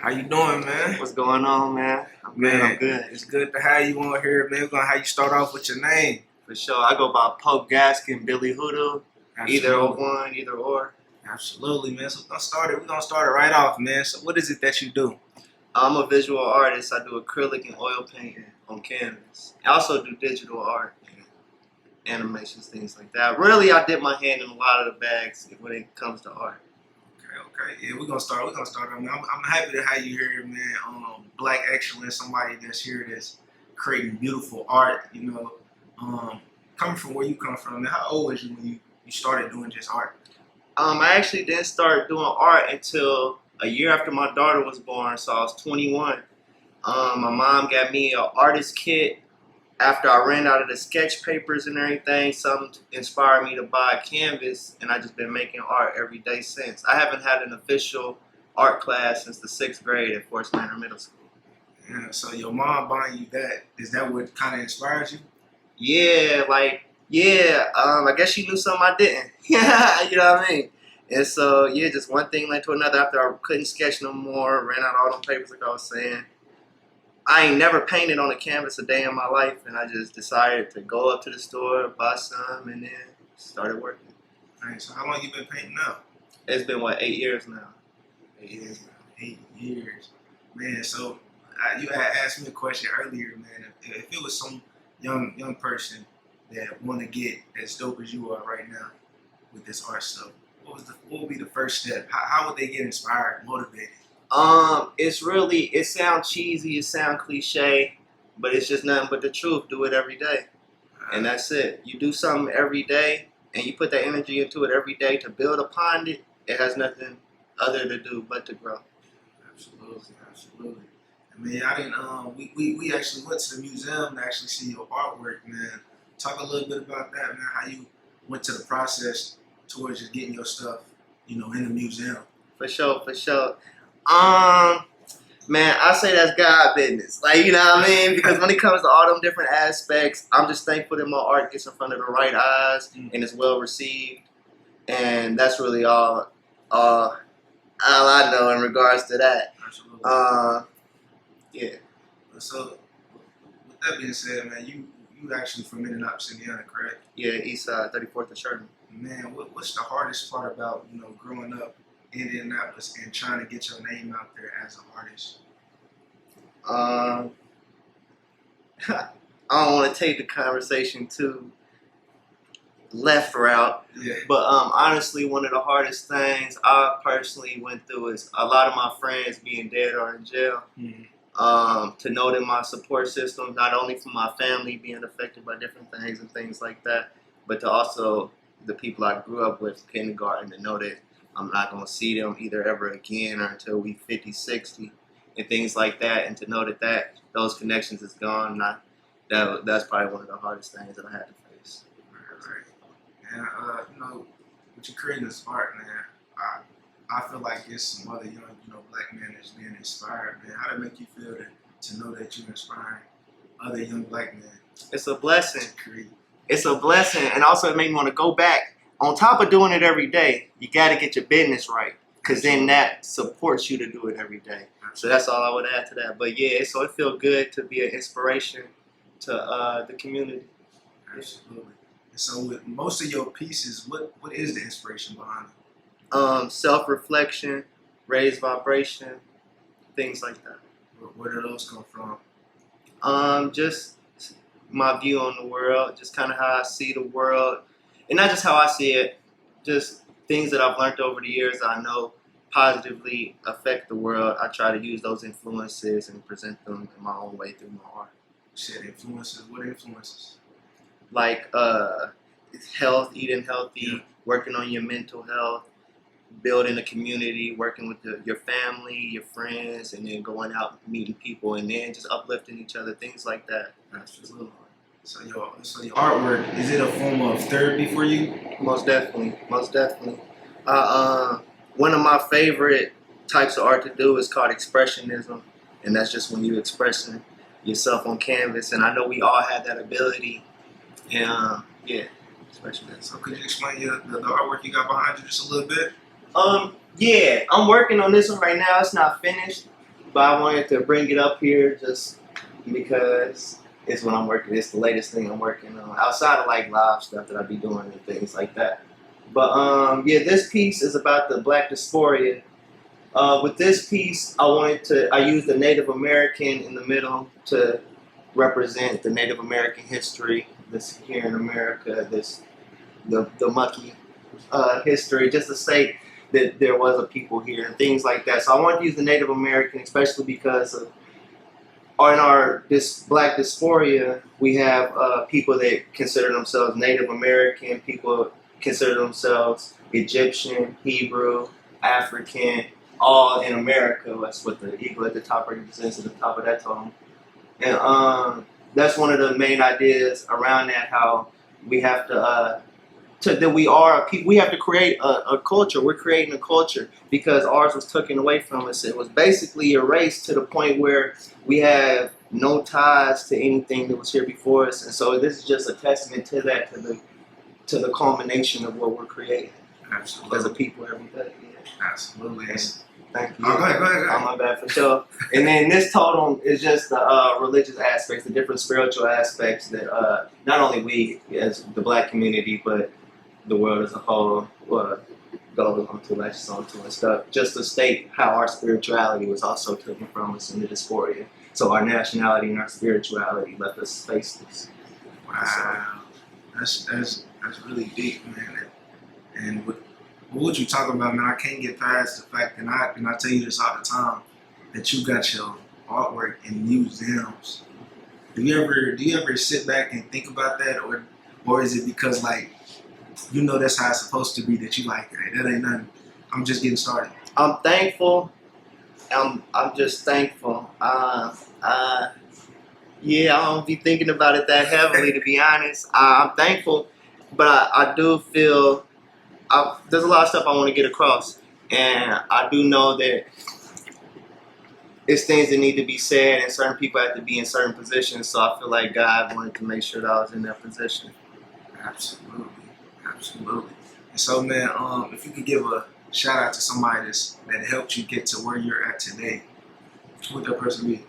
How you doing, man? What's going on, man? I'm good. I'm good. It's good to have you on here, man. We're gonna have you start off with your name. For sure. I go by Pope Gaskin, Billy Hoodoo. Absolutely. Either one, either or. Absolutely, man. So we're gonna start it right off, man. So what is it that you do? I'm a visual artist. I do acrylic and oil painting on canvas. I also do digital art and animations, things like that. Really, I dip my hand in a lot of the bags when it comes to art. Okay. Yeah, we're gonna start. I mean, I'm happy to have you here, man. Black excellence, somebody that's here that's creating beautiful art. Coming from where you come from, man. How old was you when you started doing just art? I actually didn't start doing art until a year after my daughter was born, so I was 21. My mom got me an artist kit after I ran out of the sketch papers and everything. Something inspired me to buy a canvas, and I just been making art every day since. I haven't had an official art class since the 6th grade at Forest Manor Middle School. Yeah, so your mom buying you that, is that what kind of inspires you? Yeah, I guess she knew something I didn't. You know what I mean? And so, yeah, just one thing led to another. After I couldn't sketch no more, ran out all them papers like I was saying. I ain't never painted on a canvas a day in my life, and I just decided to go up to the store, buy some, and then started working. All right, so how long you been painting now? It's been, 8 years now? 8 years now. 8 years. Man, so you had asked me a question earlier, man. If it was some young person that want to get as dope as you are right now with this art stuff, what would be the first step? How would they get inspired, motivated? It sounds cheesy, it sounds cliche, but it's just nothing but the truth. Do it every day. And that's it. You do something every day and you put that energy into it every day to build upon it. It has nothing other to do but to grow. Absolutely. I mean, I didn't. We actually went to the museum to actually see your artwork, man. Talk a little bit about that, man. How you went to the process towards just getting your stuff, in the museum. For sure. Man, I say that's God business. You know what I mean? Because when it comes to all them different aspects, I'm just thankful that my art gets in front of the right eyes and is well received. And that's really all I know in regards to that. Absolutely. Yeah. So, with that being said, man, you actually from Indianapolis, Indiana, correct? Yeah, East Side, 34th and Sherman. Man, what's the hardest part about, growing up in Indianapolis and trying to get your name out there as an artist? I don't want to take the conversation too left route, but honestly, one of the hardest things I personally went through is a lot of my friends being dead or in jail. To know that my support system, not only for my family being affected by different things and things like that, but to also the people I grew up with in kindergarten, to know that I'm not going to see them either ever again or until we 50, 60 and things like that. And to know that those connections is gone, that's probably one of the hardest things that I had to face. Right. And, with you creating this art, man, I feel like it's some other young, black men that's being inspired, man. How did it make you feel to know that you're inspiring other young black men? It's a blessing. It's a blessing. And also it made me want to go back. On top of doing it every day, you got to get your business right, because then that supports you to do it every day. So that's all I would add to that. But yeah, so it feels good to be an inspiration to the community. Absolutely. And so with most of your pieces, what is the inspiration behind it? Self-reflection, raised vibration, things like that. Where do those come from? Just my view on the world, just kind of how I see the world. And not just how I see it, just things that I've learned over the years that I know positively affect the world. I try to use those influences and present them in my own way through my art. You said influences. What influences? Like health, eating healthy, working on your mental health, building a community, working with your family, your friends, and then going out meeting people, and then just uplifting each other, things like that. Absolutely. So your artwork, is it a form of therapy for you? Most definitely. One of my favorite types of art to do is called expressionism, and that's just when you're expressing yourself on canvas. And I know we all have that ability, and expressionism. So could you explain the artwork you got behind you just a little bit? Yeah, I'm working on this one right now. It's not finished, but I wanted to bring it up here just because it's what I'm working. It's the latest thing I'm working on outside of like live stuff that I be doing and things like that. But yeah, this piece is about the Black dysphoria. With this piece, I used the Native American in the middle to represent the Native American history. This here in America, the mucky history, just to say that there was a people here and things like that. So I wanted to use the Native American, especially because of this Black dysphoria, we have people that consider themselves Native American, people consider themselves Egyptian, Hebrew, African, all in America. That's what the eagle at the top represents at the top of that tone. And that's one of the main ideas around that, how we have that we are a people. We have to create a culture. We're creating a culture because ours was taken away from us. It was basically erased to the point where we have no ties to anything that was here before us. And so this is just a testament to that, to the culmination of what we're creating. Absolutely. As a people every day. Yeah. Absolutely. Thank you. Oh, go ahead. Oh, my bad, for sure. And then this totem is just the religious aspects, the different spiritual aspects that not only we as the Black community, but the world as a whole goes onto, latches onto and stuff, just to state how our spirituality was also taken from us in the dysphoria. So our nationality and our spirituality left us faceless. Wow. That's really deep, man. And what you talking about, man, I can't get past the fact, and I tell you this all the time, that you got your artwork in museums. Do you ever sit back and think about that, or is it because like you know that's how it's supposed to be that you like, hey, that ain't nothing. I'm just getting started. I'm thankful. I'm just thankful. Yeah, I don't be thinking about it that heavily, to be honest. I'm thankful, but I do feel there's a lot of stuff I want to get across, and I do know that it's things that need to be said, and certain people have to be in certain positions. So I feel like God wanted to make sure that I was in that position. Absolutely. And so, man, if you could give a shout out to somebody that helped you get to where you're at today, who would that person be?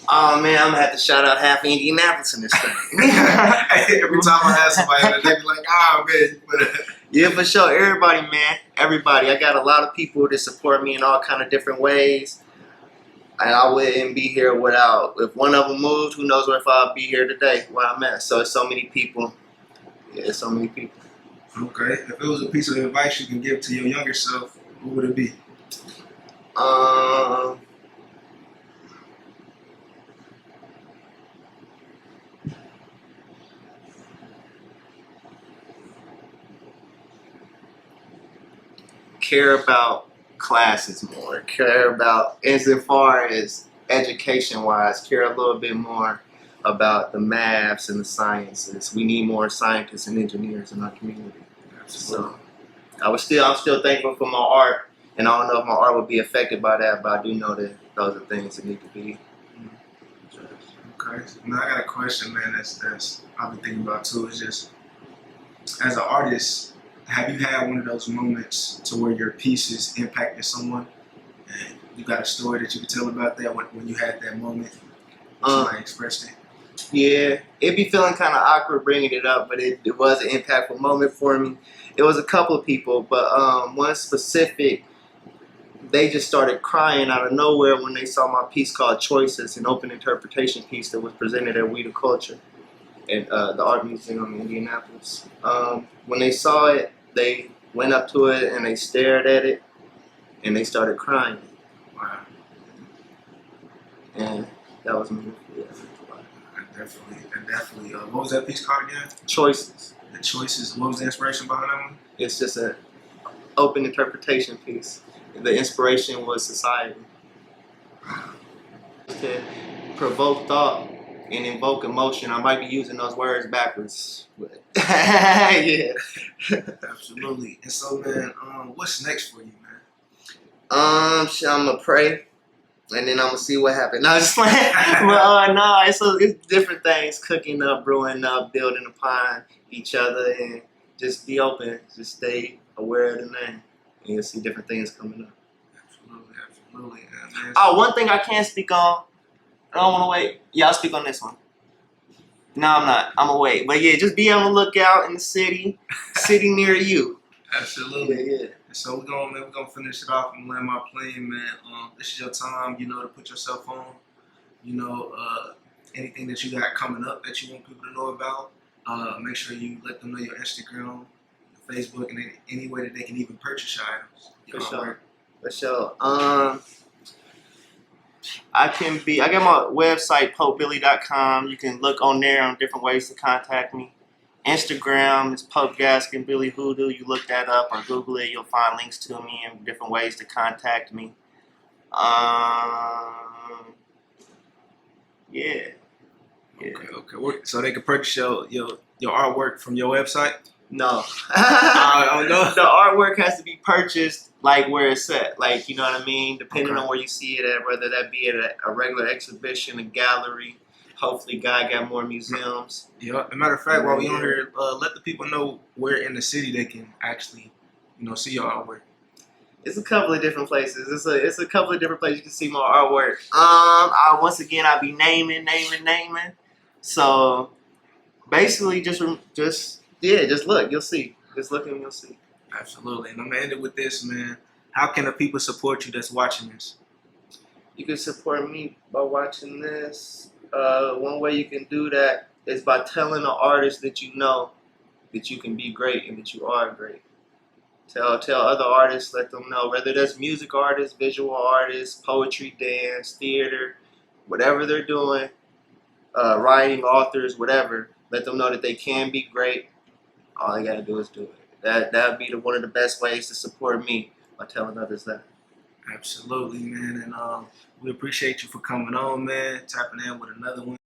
Oh man, I'm gonna have to shout out half Indianapolis in this thing. Every time I ask somebody, they be like, "Ah, man." Yeah, for sure. Everybody, man. Everybody. I got a lot of people that support me in all kind of different ways. And I wouldn't be here without. If one of them moved, who knows if I'd be here today, where I'm at. So it's so many people. Yeah, it's so many people. Okay. If it was a piece of advice you can give to your younger self, what would it be? Care about classes more. Care about, as far as education-wise, care a little bit more about the maths and the sciences. We need more scientists and engineers in our community. Absolutely. So I'm still thankful for my art, and I don't know if my art would be affected by that, but I do know that those are things that need to be. Okay. Now I got a question, man. That's I've been thinking about too. Is just as an artist, have you had one of those moments to where your pieces impacted someone, and you got a story that you could tell about that when you had that moment? Somebody expressed it. Yeah, it'd be feeling kind of awkward bringing it up, but it was an impactful moment for me. It was a couple of people, but one specific, they just started crying out of nowhere when they saw my piece called Choices, an open interpretation piece that was presented at We the Culture at the Art Museum in Indianapolis. When they saw it, they went up to it and they stared at it and they started crying. Wow. And that was me. Yeah. Definitely. What was that piece called again? Choices. The Choices. What was the inspiration behind that one? It's just an open interpretation piece. The inspiration was society. To provoke thought and invoke emotion. I might be using those words backwards, but yeah. Absolutely. And so, man, what's next for you, man? I'm gonna pray, and then I'm gonna see what happens. No, just playing. But no, it's different things: cooking up, brewing up, building upon each other, and just be open. Just stay aware of the name, and you'll see different things coming up. Absolutely. Absolutely, man. Oh, one thing I can speak on. I don't want to wait. Yeah, I'll speak on this one. No, I'm not. I'm gonna wait. But yeah, just be on the lookout in the city near you. Absolutely. Yeah. So we're gonna finish it off and land my plane, man. This is your time, to put yourself on. Anything that you got coming up that you want people to know about. Make sure you let them know your Instagram, Facebook, and any way that they can even purchase your items. For sure. I got my website, popebilly.com. You can look on there on different ways to contact me. Instagram is Pope Gaskin Billy Hoodoo. You look that up or Google it, you'll find links to me and different ways to contact me. Yeah. Okay. So they can purchase your artwork from your website? No. Oh, no. The artwork has to be purchased like where it's at. Like, you know what I mean? Depending on where you see it at, whether that be at a regular exhibition, a gallery. Hopefully God got more museums. Yeah. As a matter of fact, while we on here, let the people know where in the city they can actually, see your artwork. It's a couple of different places. It's a couple of different places you can see my artwork. I'll be naming. So basically, just look. You'll see. Just look and you'll see. Absolutely. And I'm gonna end it with this, man. How can the people support you that's watching this? You can support me by watching this. One way you can do that is by telling the artist that you know that you can be great and that you are great. Tell other artists, let them know, whether that's music artists, visual artists, poetry, dance, theater, whatever they're doing, writing, authors, whatever, let them know that they can be great. All they gotta do is do it. That would be one of the best ways to support me, by telling others that. Absolutely, man. And we appreciate you for coming on, man, tapping in with another one.